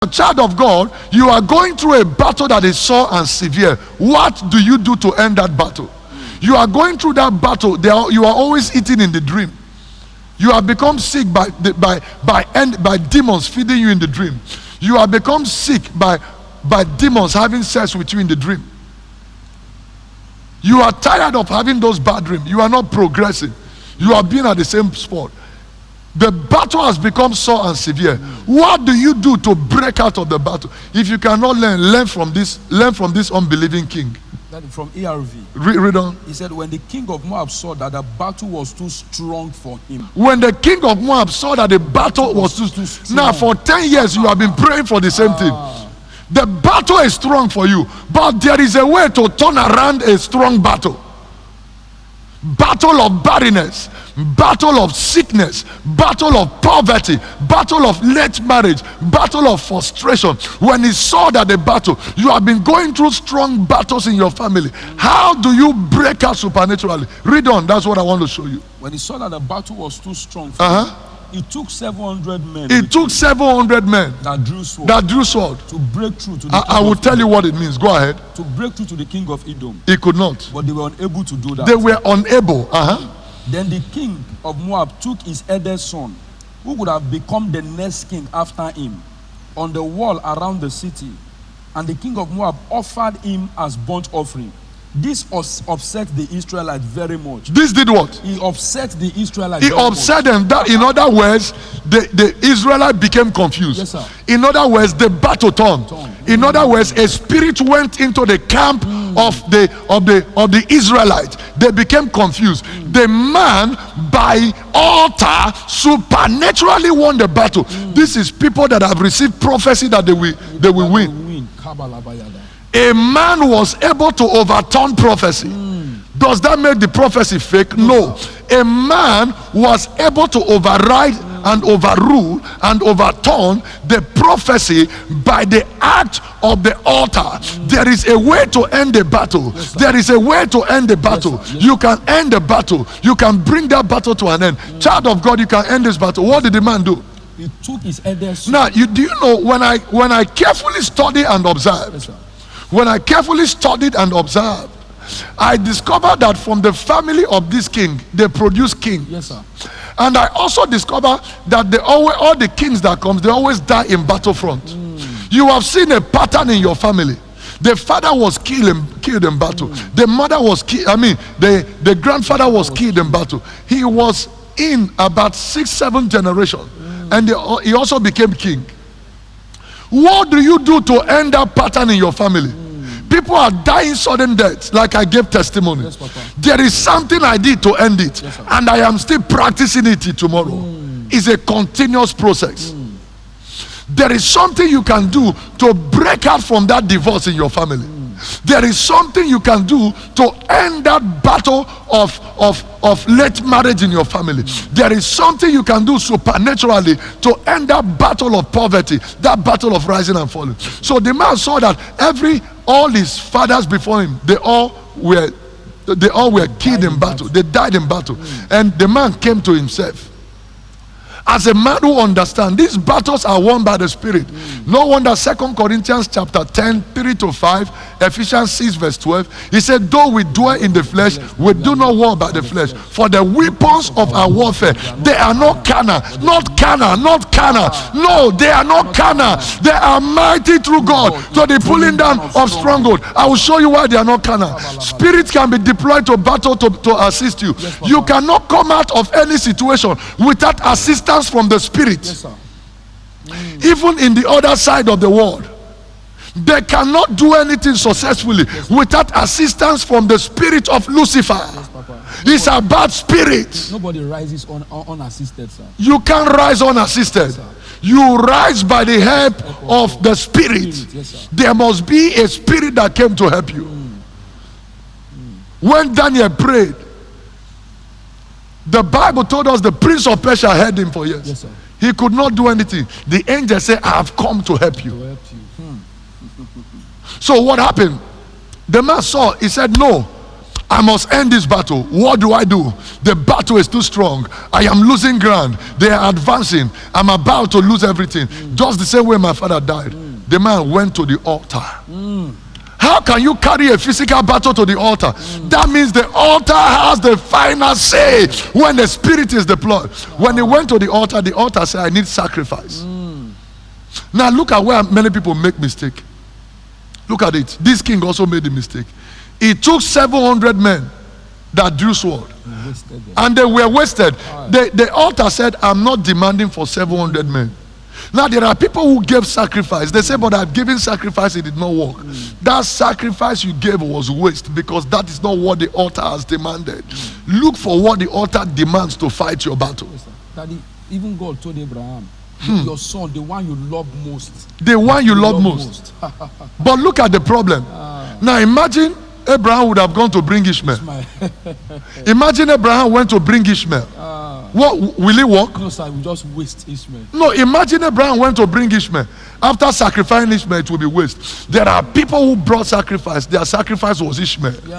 a child of God, you are going through a battle that is sore and severe. What do you do to end that battle? You are going through that battle. You are always eating in the dream. You have become sick by demons feeding you in the dream. You have become sick by demons having sex with you in the dream. You are tired of having those bad dreams. You are not progressing. You are being at the same spot. The battle has become sore and severe. What do you do to break out of the battle? If you cannot learn from this unbelieving king. That is from ERV. Read on. He said, when the king of Moab saw that the battle was too strong for him. When the king of Moab saw that the battle was too strong. Now for 10 years you have been praying for the same thing. The battle is strong for you, but there is a way to turn around a strong battle. Battle of barrenness, battle of sickness, battle of poverty, battle of late marriage, battle of frustration. When he saw that the battle, you have been going through strong battles in your family. How do you break out supernaturally? Read on, that's what I want to show you. When he saw that the battle was too strong for him, it took 700 men. It took 700 men that drew sword to break through to the king I will tell you what it means. Go ahead. To break through to the king of Edom. He could not. But they were unable to do that. They were unable. Then the king of Moab took his eldest son, who would have become the next king after him, on the wall around the city. And the king of Moab offered him as burnt offering. This upset the Israelites very much. This did what? He upset the Israelites. He upset them. That, in other words, the Israelites became confused. Yes, sir. In other words, the battle turned. In other words, a spirit went into the camp of the Israelites. They became confused. The man by altar supernaturally won the battle. This is people that have received prophecy that they will win. A man was able to overturn prophecy. Does that make the prophecy fake? No. A man was able to override and overrule and overturn the prophecy by the act of the altar. There is a way to end the battle. There is a way to end the battle. You can end the battle. You can bring that battle to an end. Child of God, you can end this battle. What did the man do? He took his eldest son. Now, do you know, when I carefully study and observe, when I carefully studied and observed, I discovered that from the family of this king, they produce kings. Yes, sir. And I also discovered that all the kings that come, they always die in battlefront. You have seen a pattern in your family. The father was killed in battle. The mother was killed. The grandfather was killed in battle. He was in about 6-7 generations, and he also became king. What do you do to end that pattern in your family? People are dying sudden deaths, like I gave testimony. Yes, Papa. There is something I did to end it, yes, and I am still practicing it till tomorrow. It's a continuous process. There is something you can do to break out from that divorce in your family. There is something you can do to end that battle of late marriage in your family. There is something you can do supernaturally to end that battle of poverty, that battle of rising and falling. So the man saw that all his fathers before him, they all were killed in battle. They died in battle. And the man came to himself. As a man who understands, these battles are won by the Spirit. No wonder 2 Corinthians chapter 10, 3-5, Ephesians 6 verse 12, he said, though we dwell in the flesh, we do not war by the flesh. For the weapons of our warfare, they are not carnal. Not carnal. No, they are not carnal. They are mighty through God to the pulling down of stronghold. I will show you why they are not carnal. Spirits can be deployed to battle to assist you. You cannot come out of any situation without assistance from the Spirit. Yes, sir. Even in the other side of the world, they cannot do anything successfully without assistance from the spirit of Lucifer. It's about spirit. Nobody rises unassisted, sir. You can't rise unassisted. You rise by the help of the Spirit. Yes, there must be a spirit that came to help you. When Daniel prayed, the Bible told us the prince of Persia heard him for years. Yes, sir. He could not do anything. The angel said, I have come to help you. So what happened? The man saw, he said, no, I must end this battle. What do I do? The battle is too strong. I am losing ground. They are advancing. I'm about to lose everything. Just the same way my father died. The man went to the altar. How can you carry a physical battle to the altar? That means the altar has the final say when the spirit is deployed. When he went to the altar said, I need sacrifice. Now look at where many people make mistake. Look at it. This king also made a mistake. He took 700 men that drew sword, and they were wasted. The altar said, I'm not demanding for 700 men. Now there are people who gave sacrifice. They say, but I've given sacrifice, it did not work. That sacrifice you gave was waste, because that is not what the altar has demanded. Look for what the altar demands to fight your battle. Daddy, even God told Abraham, your son, the one you love most. The one you love most. But look at the problem. Now imagine Abraham would have gone to bring Ishmael. Imagine Abraham went to bring Ishmael. What will it work? No, sir, we just waste Ishmael. No, imagine Abraham went to bring Ishmael. After sacrificing Ishmael, it will be waste. There are people who brought sacrifice. Their sacrifice was Ishmael. Yeah.